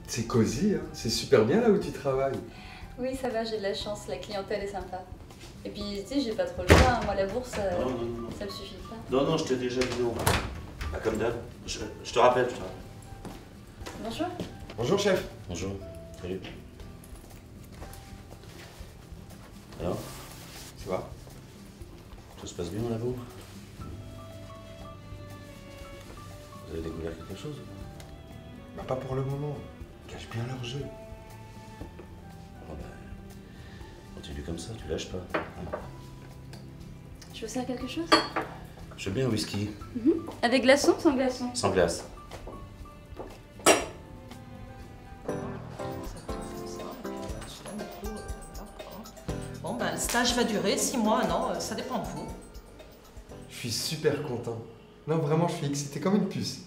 C'est cosy, hein. C'est super bien là où tu travailles. Oui, ça va, j'ai de la chance, la clientèle est sympa. Et puis, tu sais, j'ai pas trop le choix, hein. Moi, la bourse, Non. ça me suffit pas. Non, je t'ai déjà dit non. Bah, comme d'hab. Je te rappelle, Bonjour. Bonjour chef. Bonjour. Salut. Alors, Ça va? tout se passe bien là, vous? Vous avez découvert quelque chose? Bah pas pour le moment. Ils cachent bien leur jeu. Oh, bah, continue comme ça, tu lâches pas. Je vous sers quelque chose? Je veux bien un whisky. Avec glaçon ou sans glaçon? Sans glace. Bon, ben, le stage va durer 6 mois, un an, ça dépend de vous. Je suis super content. Non, vraiment, je suis excité comme une puce.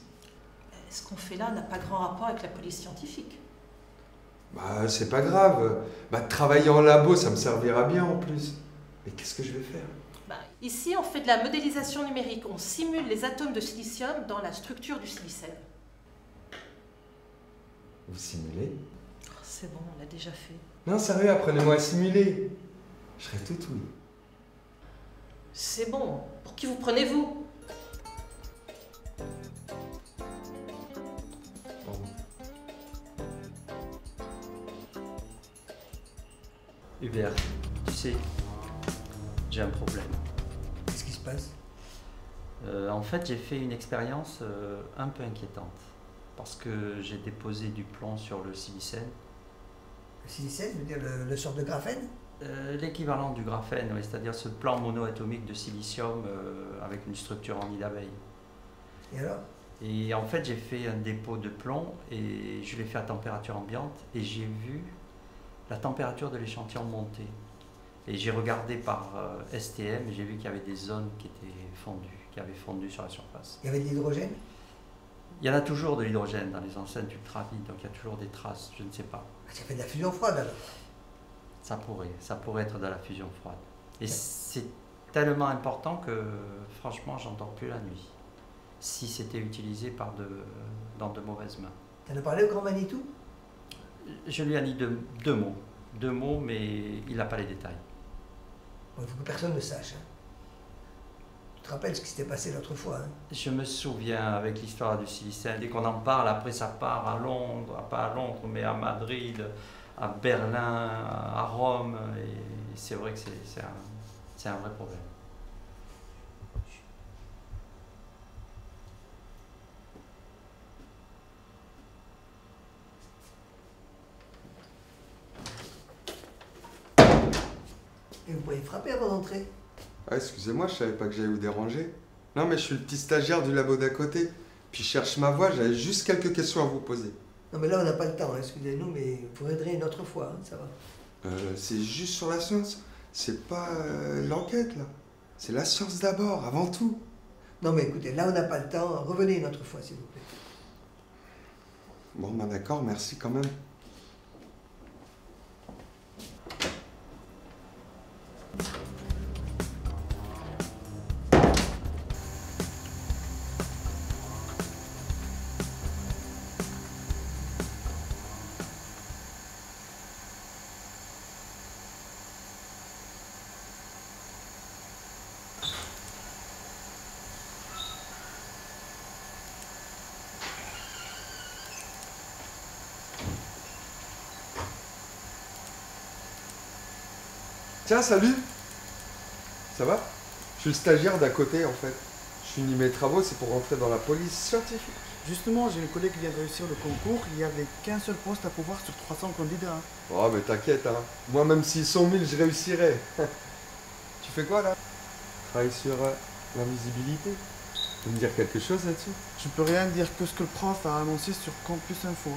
Ce qu'on fait là n'a pas grand rapport avec la police scientifique. Bah, c'est pas grave. Bah, travailler en labo, ça me servira bien en plus. Mais qu'est-ce que je vais faire? Ben, ici, on fait de la modélisation numérique. On simule les atomes de silicium dans la structure du silicène. Vous simulez? Oh, c'est bon, on l'a déjà fait. Non, sérieux, apprenez-moi à simuler. Je serai tout oui. C'est bon. Pour qui vous prenez-vous? Hubert, tu sais, j'ai un problème. Qu'est-ce qui se passe? En fait, j'ai fait une expérience un peu inquiétante parce que j'ai déposé du plomb sur le silicène. Le silicène, veut dire le sort de graphène? L'équivalent du graphène, oui, c'est-à-dire ce plan monoatomique de silicium avec une structure en nid d'abeille. Et alors? Et en fait, j'ai fait un dépôt de plomb et je l'ai fait à température ambiante et j'ai vu la température de l'échantillon monter. Et j'ai regardé par STM et j'ai vu qu'il y avait des zones qui étaient fondues, qui avaient fondu sur la surface. Il y avait de l'hydrogène? Il y en a toujours de l'hydrogène dans les enceintes ultravides, donc il y a toujours des traces, je ne sais pas. Ah, ça fait de la fusion froide alors? Ça pourrait être de la fusion froide. Et c'est tellement important que franchement, j'en dors plus la nuit. Si c'était utilisé dans de mauvaises mains. T'en as parlé au grand Manitou? Je lui ai dit deux mots. Deux mots, mais il n'a pas les détails. Bon, il faut que personne ne sache. Hein. Tu te rappelles ce qui s'était passé l'autre fois? Hein? Je me souviens avec l'histoire du silicène, dès qu'on en parle, après ça part à Londres, pas à Londres, mais à Madrid, à Berlin, à Rome, et c'est vrai que c'est un vrai problème. Et vous pourriez frapper avant d'entrer? Ah, excusez-moi, je savais pas que j'allais vous déranger. Non, mais je suis le petit stagiaire du labo d'à côté. Puis je cherche ma voie, j'avais juste quelques questions à vous poser. Non mais là on n'a pas le temps, hein, excusez-nous, mais vous reviendrez une autre fois, hein, ça va. C'est juste sur la science. C'est pas l'enquête, là. C'est la science d'abord, avant tout. Non mais écoutez, là on n'a pas le temps, revenez une autre fois s'il vous plaît. Bon, ben d'accord, merci quand même. Tiens, salut! Ça va? Je suis le stagiaire d'à côté en fait. Je finis mes travaux, c'est pour rentrer dans la police scientifique. Justement, j'ai une collègue qui vient de réussir le concours. Il n'y avait qu'un seul poste à pouvoir sur 300 candidats. Oh, mais t'inquiète, hein. Moi, même s'ils sont 1000, je réussirai. Tu fais quoi là? Je travaille sur l'invisibilité. Tu peux me dire quelque chose là-dessus? Je peux rien dire que ce que le prof a annoncé sur Campus Info.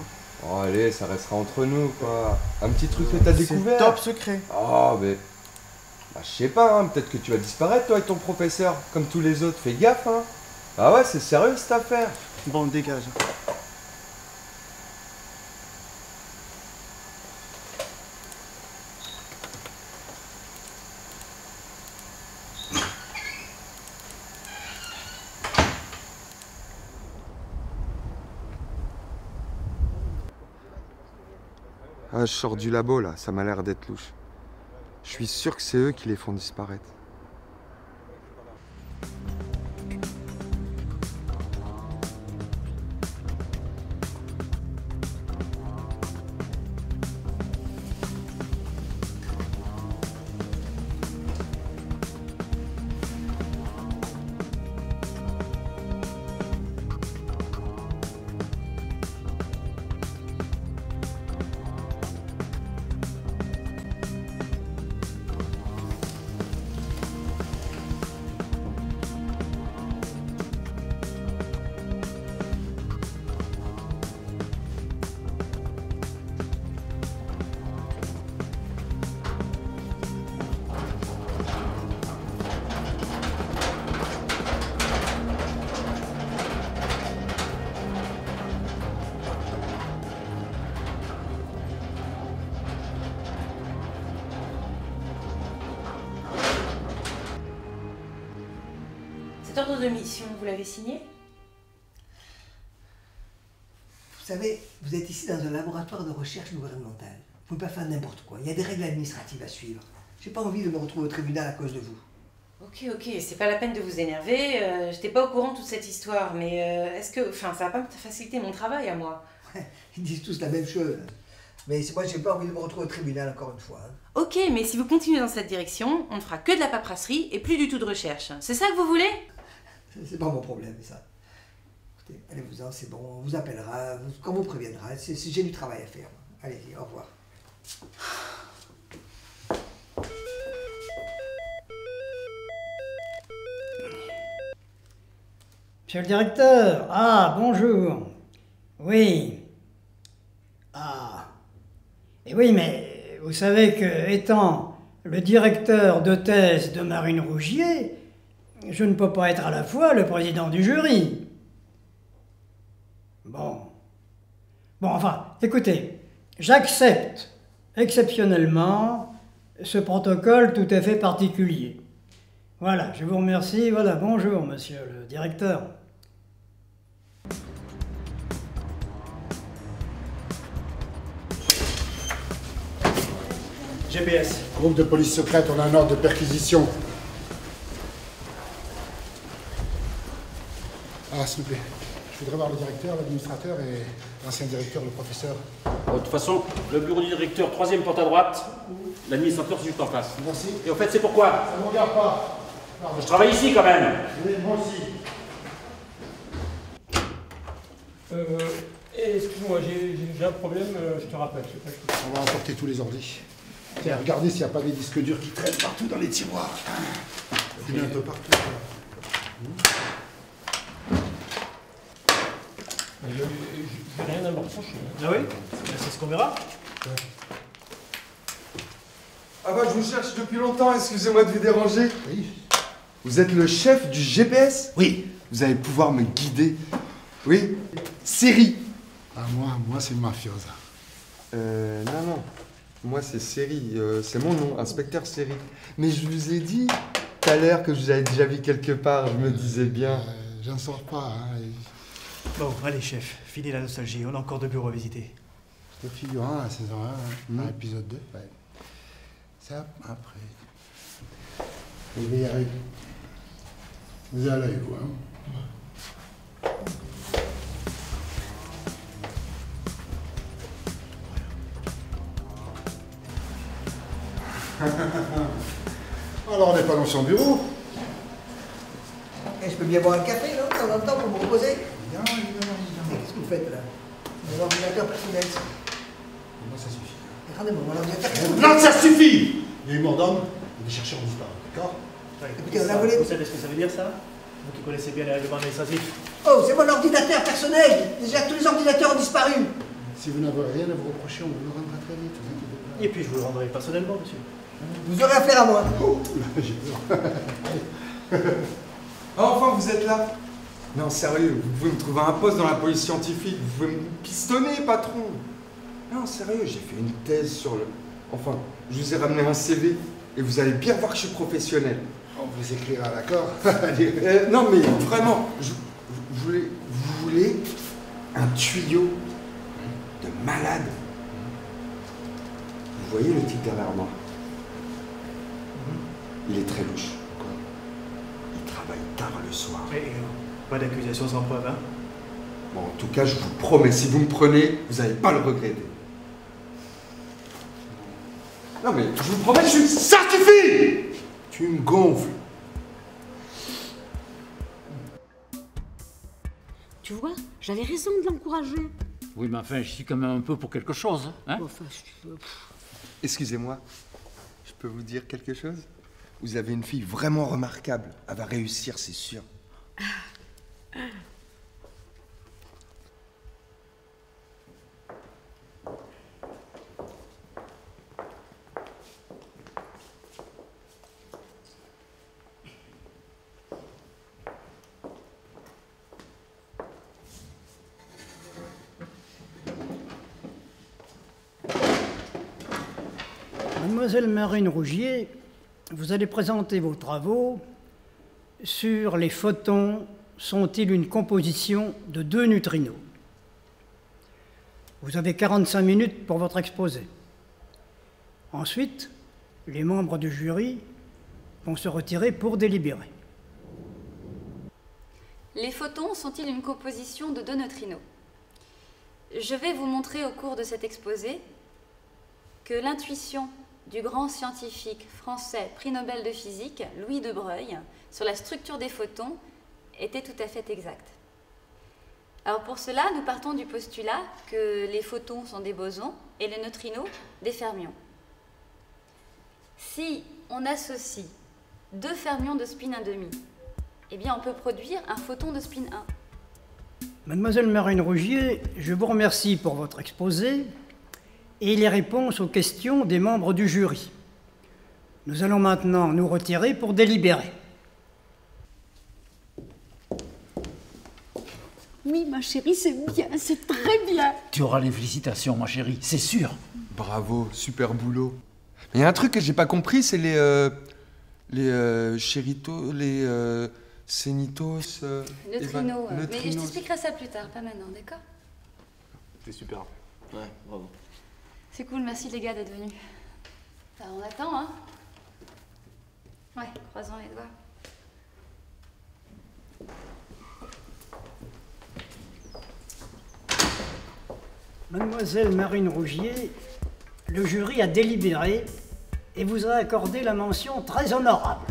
Oh, allez, ça restera entre nous quoi. Un petit truc que t'as découvert? C'est top secret. Oh, mais. Bah, je sais pas, hein. Peut-être que tu vas disparaître toi avec ton professeur, comme tous les autres. Fais gaffe, hein. Ah ouais, c'est sérieux cette affaire. Bon, dégage. Ah, je sors du labo là, ça m'a l'air d'être louche. Je suis sûr que c'est eux qui les font disparaître. Cet ordre de mission, vous l'avez signé? Vous savez, vous êtes ici dans un laboratoire de recherche gouvernementale. Vous ne pouvez pas faire n'importe quoi. Il y a des règles administratives à suivre. J'ai pas envie de me retrouver au tribunal à cause de vous. Ok, c'est pas la peine de vous énerver. J'étais pas au courant de toute cette histoire, mais est-ce que... Enfin, ça va pas me faciliter mon travail à moi. Ouais, ils disent tous la même chose. Mais moi, j'ai pas envie de me retrouver au tribunal encore une fois. Ok, mais si vous continuez dans cette direction, on ne fera que de la paperasserie et plus du tout de recherche. C'est ça que vous voulez? C'est pas mon problème, ça. Écoutez, allez-vous-en, c'est bon, on vous appellera, quand on vous préviendra. J'ai du travail à faire. Allez-y, au revoir. Monsieur le directeur, ah, bonjour. Oui. Ah. Et oui, mais vous savez que, étant le directeur de thèse de Marine Rougier, je ne peux pas être à la fois le président du jury. Bon. Bon, enfin, écoutez, j'accepte exceptionnellement ce protocole tout à fait particulier. Voilà, je vous remercie. Voilà, bonjour, monsieur le directeur. GPS. Groupe de police secrète, on a un ordre de perquisition. Ah, s'il vous plaît. Je voudrais voir le directeur, l'administrateur et l'ancien directeur, le professeur. De toute façon, le bureau du directeur, troisième porte à droite. L'administrateur, c'est juste en face. Merci. Et au fait, c'est pourquoi? Ça ne me regarde pas. Pardon. Je travaille ici quand même. Oui, moi aussi. Excuse-moi, j'ai un problème, je te rappelle. On va emporter tous les ordis. Tiens, regardez s'il n'y a pas des disques durs qui traînent partout dans les tiroirs. Il y en a un peu partout. J'ai rien à me reprocher. Ah oui? C'est ce qu'on verra. Ah bah je vous cherche depuis longtemps, excusez-moi de vous déranger. Oui. Vous êtes le chef du GPS? Oui. Vous allez pouvoir me guider. Oui. Série. Ah, moi c'est mafiosa. Non. Moi c'est Série, c'est mon nom, inspecteur Série. Mais je vous ai dit tout à l'heure que je vous avais déjà vu quelque part, je me disais bien. J'en sors pas, hein. Bon, allez chef, finis la nostalgie, on a encore 2 bureaux à visiter. Le figurant à la saison 1, épisode 2, ouais. Ça, après. Je vais y arriver. Vous allez à l'œil, vous, hein. Alors, on n'est pas dans son bureau. Et je peux bien boire un café, non, de temps en temps, pour me reposer? Évidemment. Et qu'est-ce que vous faites, là? Mon ordinateur personnel, ça. Moi, ça suffit. Regardez-moi, mon ordinateur personnel. Non, ça suffit! Il y a eu mort d'homme et des chercheurs ont disparu, d'accord? Écoutez, on a volé... Vous savez ce que ça veut dire, ça? Vous qui connaissez bien les règlements administratifs. Oh, c'est mon ordinateur personnel! Déjà, tous les ordinateurs ont disparu! Si vous n'avez rien à vous reprocher, on vous le rendra très vite, vous inquiétez pas. Et puis je vous le rendrai personnellement, monsieur. Vous aurez affaire à moi. Oh, là, j'ai peur. Ah, enfin vous êtes là? Non, sérieux, vous pouvez me trouver un poste dans la police scientifique, vous pouvez me pistonner, patron. Non, sérieux, j'ai fait une thèse sur le... Enfin, je vous ai ramené un CV et vous allez bien voir que je suis professionnel. On vous écrira, d'accord? Non, mais vraiment, vous voulez un tuyau de malade? voyez le type derrière moi? Il est très louche. Quoi? Il travaille tard le soir. Et pas d'accusation sans preuve, hein? Bon, en tout cas, je vous promets, si vous me prenez, vous n'allez pas le regretter. Non mais, je vous promets, ça suffit! Tu me gonfles. Tu vois, j'avais raison de l'encourager. Oui, mais enfin, je suis quand même un peu pour quelque chose, hein? Enfin, Excusez-moi, je peux vous dire quelque chose? Vous avez une fille vraiment remarquable. Elle va réussir, c'est sûr. Mademoiselle Marine Rougier, vous allez présenter vos travaux sur les photons sont-ils une composition de 2 neutrinos. Vous avez 45 minutes pour votre exposé. Ensuite, les membres du jury vont se retirer pour délibérer. Les photons sont-ils une composition de 2 neutrinos? Je vais vous montrer au cours de cet exposé que l'intuition du grand scientifique français prix Nobel de physique, Louis de Broglie, sur la structure des photons était tout à fait exacte. Alors pour cela, nous partons du postulat que les photons sont des bosons et les neutrinos des fermions. Si on associe 2 fermions de spin 1,5, eh bien on peut produire un photon de spin 1. Mademoiselle Marine Rougier, je vous remercie pour votre exposé et les réponses aux questions des membres du jury. Nous allons maintenant nous retirer pour délibérer. Oui, ma chérie, c'est bien, c'est très bien. Tu auras les félicitations, ma chérie, c'est sûr. Bravo, super boulot. Mais il y a un truc que j'ai pas compris, c'est les chéritos, les cénitos... Neutrinos, mais je t'expliquerai ça plus tard, pas maintenant, d'accord? C'est super. Ouais, bravo. C'est cool, merci les gars d'être venus. Alors, on attend, hein? Ouais, croisons les doigts. Mademoiselle Marine Rougier, le jury a délibéré et vous a accordé la mention très honorable.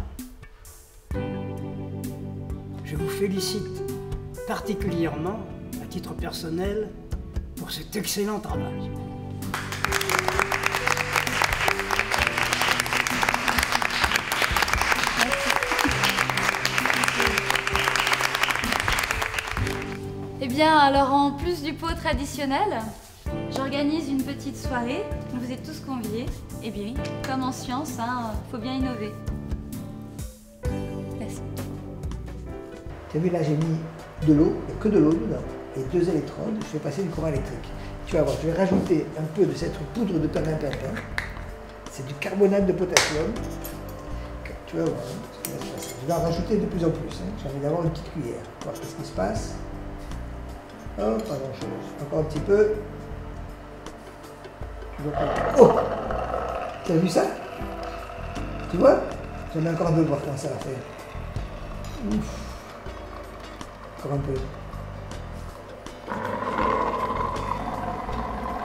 Je vous félicite particulièrement, à titre personnel, pour cet excellent travail. Eh bien, alors en plus du pot traditionnel, j'organise une petite soirée. Vous êtes tous conviés. Eh bien, comme en science, hein, faut bien innover. Merci. Tu as vu, là, j'ai mis de l'eau, il n'y a que de l'eau dedans, et 2 électrodes, je fais passer du courant électrique. Tu vas voir, je vais rajouter un peu de cette poudre de perlimpinpin. C'est du carbonate de potassium. Tu vas voir, hein, je vais en rajouter de plus en plus. Hein. J'ai envie d'avoir une petite cuillère. On va voir ce qui se passe. Oh, pas grand chose. Encore un petit peu. Oh! Tu as vu ça? Tu vois? J'en ai encore un peu pour voir comment ça va faire. Ouf. Encore un peu.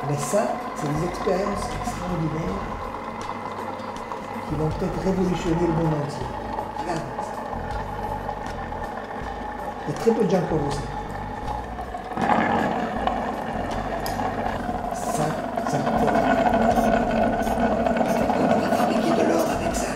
Mais ça, c'est des expériences extraordinaires qui vont peut-être révolutionner le monde entier. Regarde. Il y a très peu de gens qui ont vu ça. Ça peut. On va fabriquer de l'or avec ça.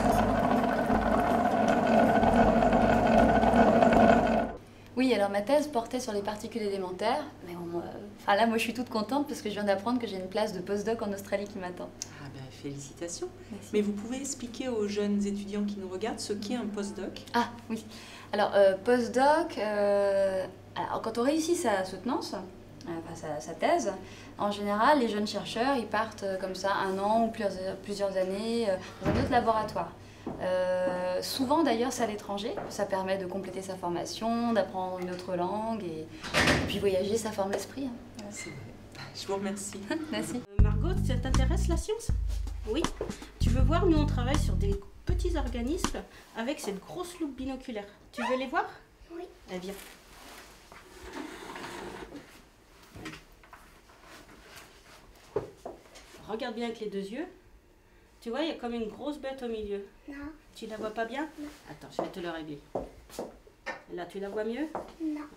Oui, alors ma thèse portait sur les particules élémentaires, mais enfin là, moi je suis toute contente parce que je viens d'apprendre que j'ai une place de postdoc en Australie qui m'attend. Ah ben, félicitations. Merci. Mais vous pouvez expliquer aux jeunes étudiants qui nous regardent ce qu'est un postdoc? Ah oui. Alors, postdoc, alors, quand on réussit sa soutenance, enfin, sa thèse, en général, les jeunes chercheurs, ils partent comme ça 1 an ou plusieurs années dans un autre laboratoire. Souvent d'ailleurs c'est à l'étranger, ça permet de compléter sa formation, d'apprendre une autre langue et puis voyager ça forme l'esprit. Hein. C'est vrai. Je vous remercie. Merci. Margot, ça t'intéresse la science? Oui. Tu veux voir, nous on travaille sur des petits organismes avec cette grosse loupe binoculaire. Tu veux les voir? Oui. Eh bien. Regarde bien avec les deux yeux. Tu vois, il y a comme une grosse bête au milieu. Non. Tu la vois pas bien? Non. Attends, je vais te le régler. Là, tu la vois mieux? Non.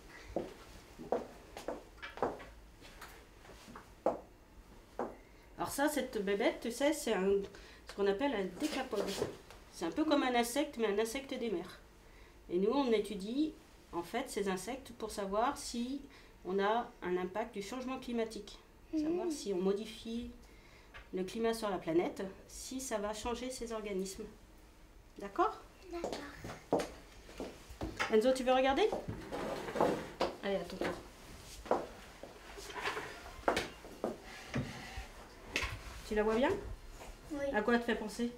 Alors ça, cette bébête, tu sais, c'est ce qu'on appelle un décapode. C'est un peu comme un insecte, mais un insecte des mers. Et nous, on étudie, en fait, ces insectes pour savoir si on a un impact du changement climatique. Savoir si on modifie le climat sur la planète, si ça va changer ces organismes. D'accord? D'accord. Enzo, tu veux regarder? Allez, à ton tour. Tu la vois bien? Oui. À quoi elle te fait penser?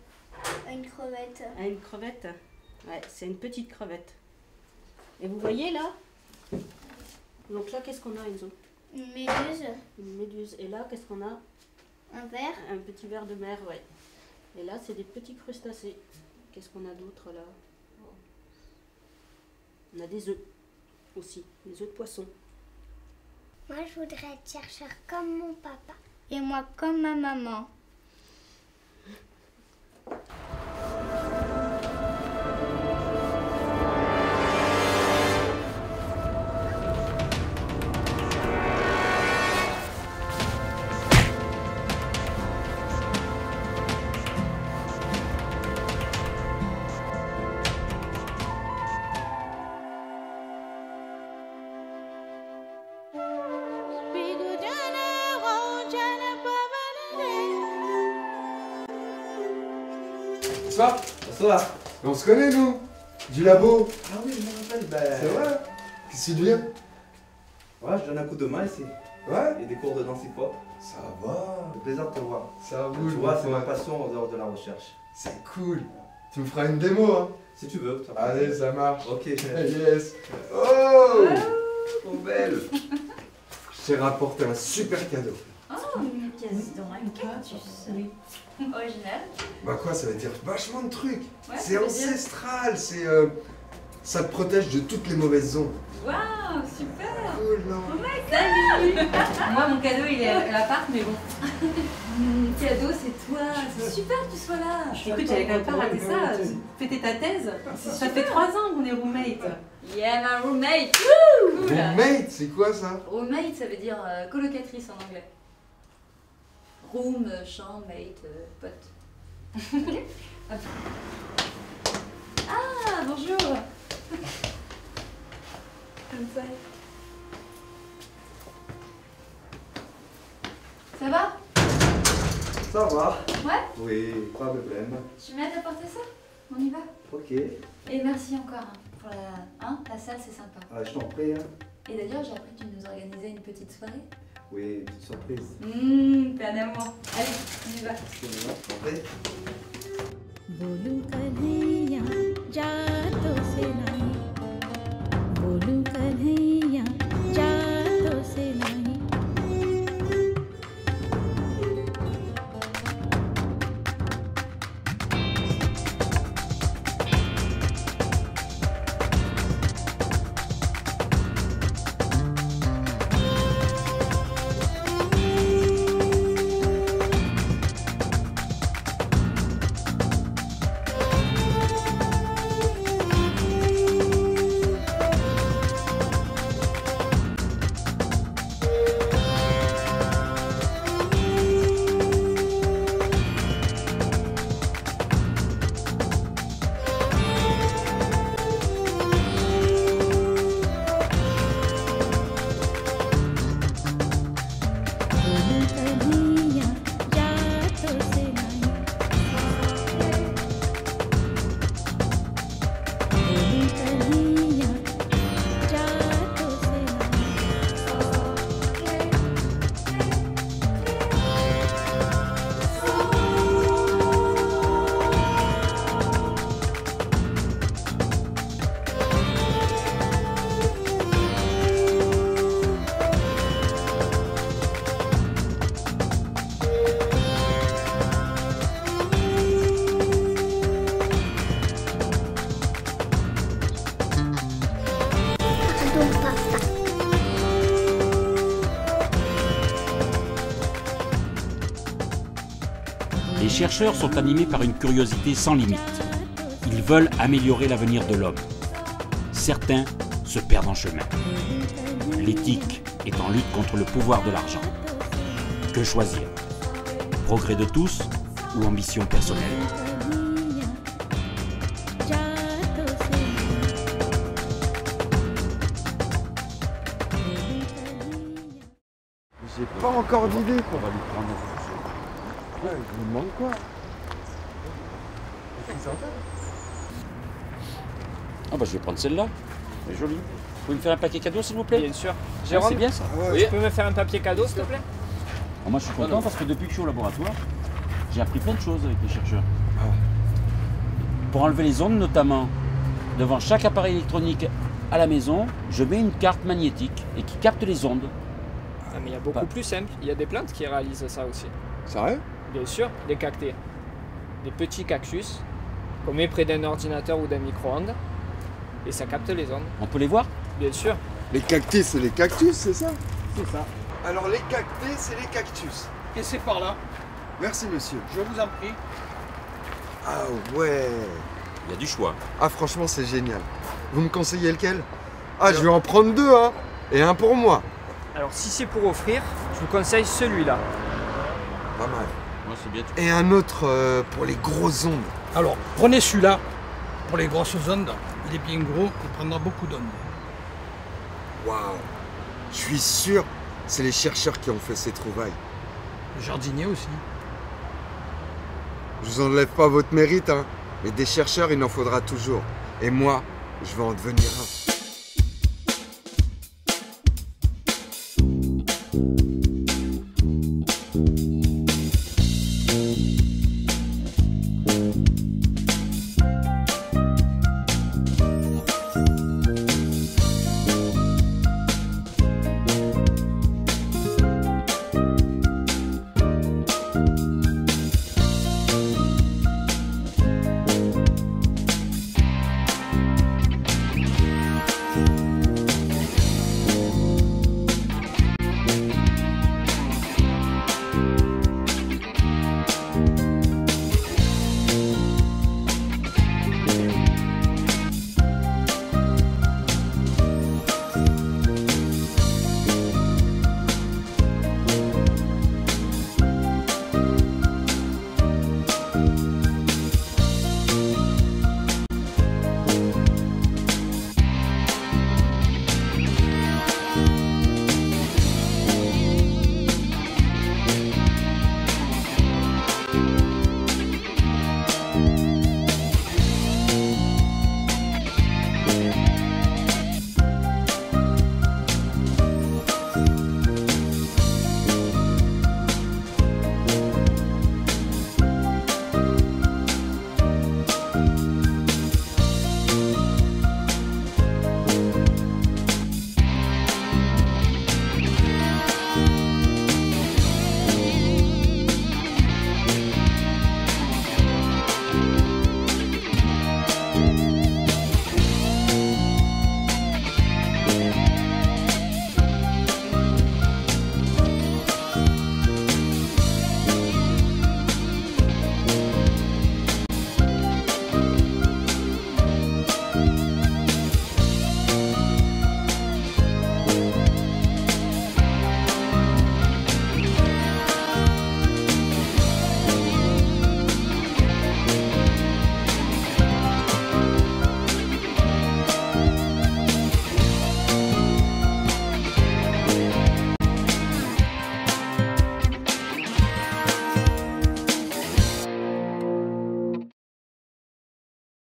Une crevette. À une crevette? Ouais, c'est une petite crevette. Et vous voyez là? Donc là, qu'est-ce qu'on a, Enzo? Une méduse. Une méduse. Et là, qu'est-ce qu'on a? Un ver. Un petit ver de mer, ouais. Et là, c'est des petits crustacés. Qu'est-ce qu'on a d'autre là? On a des œufs aussi, des œufs de poisson. Moi, je voudrais être chercheur comme mon papa. Et moi, comme ma maman. Bonsoir. Bonsoir. On se connaît, nous? Du labo. Ah oui, je me rappelle. C'est vrai? Qu'est-ce que tu deviens? Ouais, je donne un coup de main ici. Ouais? Et des cours de danse hip-hop. Ça va. C'est plaisir de te voir. Ça roule. Tu vois, c'est ma passion en dehors de la recherche. C'est cool. Tu me feras une démo, hein? Si tu veux. Allez, ça marche. Ok, chef. Yes. Oh! Trop belle. Je t'ai rapporté un super cadeau. Oh, une pièce d'or, une cactus. Oui. Original. Bah quoi, ça veut dire vachement de trucs. Ouais, C'est ça veut ancestral, c'est... ça te protège de toutes les mauvaises ondes. Waouh, super. Cool, non? Salut. Moi, mon cadeau, il est à l'appart, mais bon. Mon cadeau, c'est toi. C'est super que tu sois là. Écoute, j'avais quand même pas raté ça. Fêter ta thèse. Ça fait 3 ans qu'on est roommate. Yeah, ma roommate. Woo, cool. Roommate, c'est quoi ça? Roommate, ça veut dire colocatrice en anglais. Room, chambre, mate, pote. Ok. Hop. Ah, bonjour. Comme ça. Ça va? Ça va? Ouais? Oui, pas de problème. Tu m'aides à porter ça? On y va? Ok. Et merci encore hein, pour la salle, c'est sympa. Ah, je t'en prie. Hein. Et d'ailleurs, j'ai appris que tu nous organisais une petite soirée. Oui, petite surprise. T'es un amour. Allez, on y va. Je t'en prie. बोलूं कन्हैया जा तो से नहीं बोलूं कन्हैया जा तो से नहीं chercheurs sont animés par une curiosité sans limite. Ils veulent améliorer l'avenir de l'homme. Certains se perdent en chemin. L'éthique est en lutte contre le pouvoir de l'argent. Que choisir? Progrès de tous ou ambition personnelle? J'ai pas encore d'idée quoi. On va lui prendre. Ouais, il me demande quoi? Ah bah je vais prendre celle-là. Elle est jolie. Vous pouvez me faire un paquet cadeau s'il vous plaît? Bien sûr. Ah, Jérôme, c'est bien ça. tu peux me faire un papier cadeau s'il te plaît? Moi je suis content parce que depuis que je suis au laboratoire, j'ai appris plein de choses avec les chercheurs. Pour enlever les ondes notamment, devant chaque appareil électronique à la maison, je mets une carte magnétique et qui capte les ondes. Ah, mais il y a beaucoup plus simple. Il y a des plantes qui réalisent ça aussi. Sérieux? Bien sûr, des cactés. Des petits cactus qu'on met près d'un ordinateur ou d'un micro-ondes et ça capte les ondes. On peut les voir? Bien sûr. Les cactus, c'est les cactus, c'est ça? C'est ça. Alors les cactés, c'est les cactus. Et c'est par là. Merci monsieur. Je vous en prie. Ah ouais. Il y a du choix. Ah franchement c'est génial. Vous me conseillez lequel? Ah je vais en prendre deux hein. Et un pour moi. Alors si c'est pour offrir, je vous conseille celui-là. Pas mal. Moi c'est bien. Et un autre pour les grosses ondes. Alors prenez celui-là pour les grosses ondes. Il est bien gros, il prendra beaucoup d'ondes. Waouh. Je suis sûr, c'est les chercheurs qui ont fait ces trouvailles. Le jardinier aussi. Je vous enlève pas votre mérite, hein. Mais des chercheurs, il en faudra toujours. Et moi, je vais en devenir un.